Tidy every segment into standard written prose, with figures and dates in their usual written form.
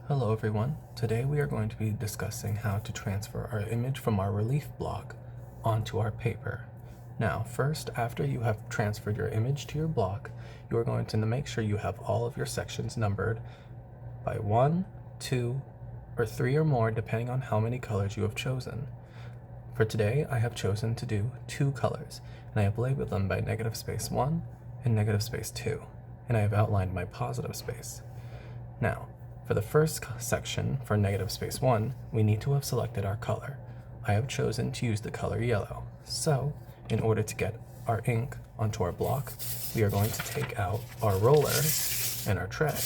Hello everyone. Today we are going to be discussing how to transfer our image from our relief block onto our paper. Now, first, after you have transferred your image to your block, you are going to make sure you have all of your sections numbered by 1, 2, or 3 or more, depending on how many colors you have chosen. For today, I have chosen to do 2 colors, and I have labeled them by -1 and -2, and I have outlined my positive space. Now, for the first section, for -1, we need to have selected our color. I have chosen to use the color yellow. So, in order to get our ink onto our block, we are going to take out our roller and our tray.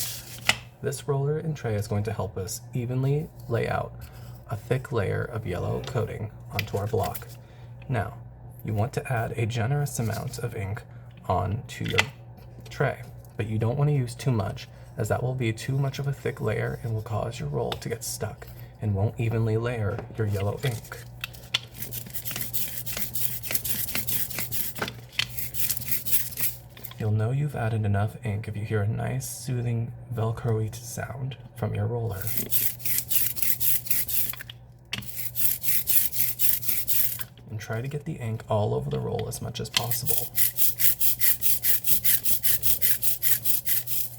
This roller and tray is going to help us evenly lay out a thick layer of yellow coating onto our block. Now, you want to add a generous amount of ink onto your tray, but you don't want to use too much, as that will be too much of a thick layer and will cause your roll to get stuck and won't evenly layer your yellow ink. You'll know you've added enough ink if you hear a nice, soothing, velcro-y sound from your roller. And try to get the ink all over the roll as much as possible,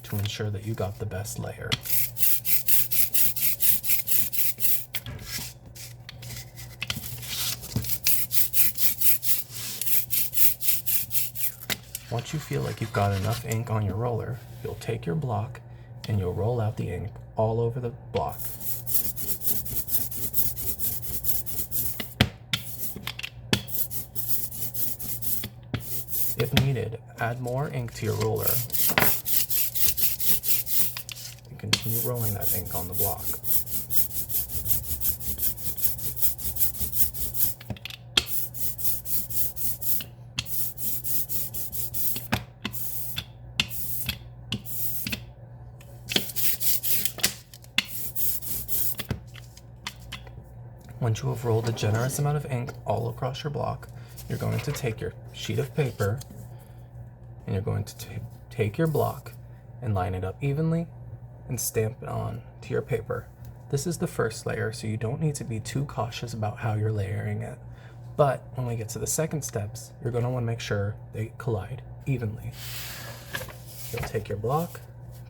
to ensure that you got the best layer. Once you feel like you've got enough ink on your roller, you'll take your block and you'll roll out the ink all over the block. If needed, add more ink to your roller and continue rolling that ink on the block. Once you have rolled a generous amount of ink all across your block, you're going to take your sheet of paper and you're going to take your block and line it up evenly and stamp it on to your paper. This is the first layer, so you don't need to be too cautious about how you're layering it. But when we get to the second steps, you're going to want to make sure they collide evenly. You'll take your block,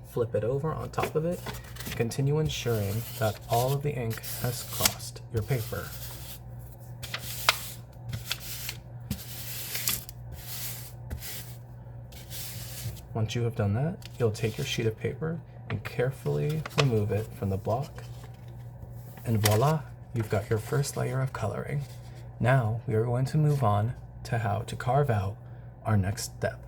flip it over on top of it, and continue ensuring that all of the ink has crossed your paper. Once you have done that, you'll take your sheet of paper and carefully remove it from the block. And voila, you've got your first layer of coloring. Now we are going to move on to how to carve out our next step.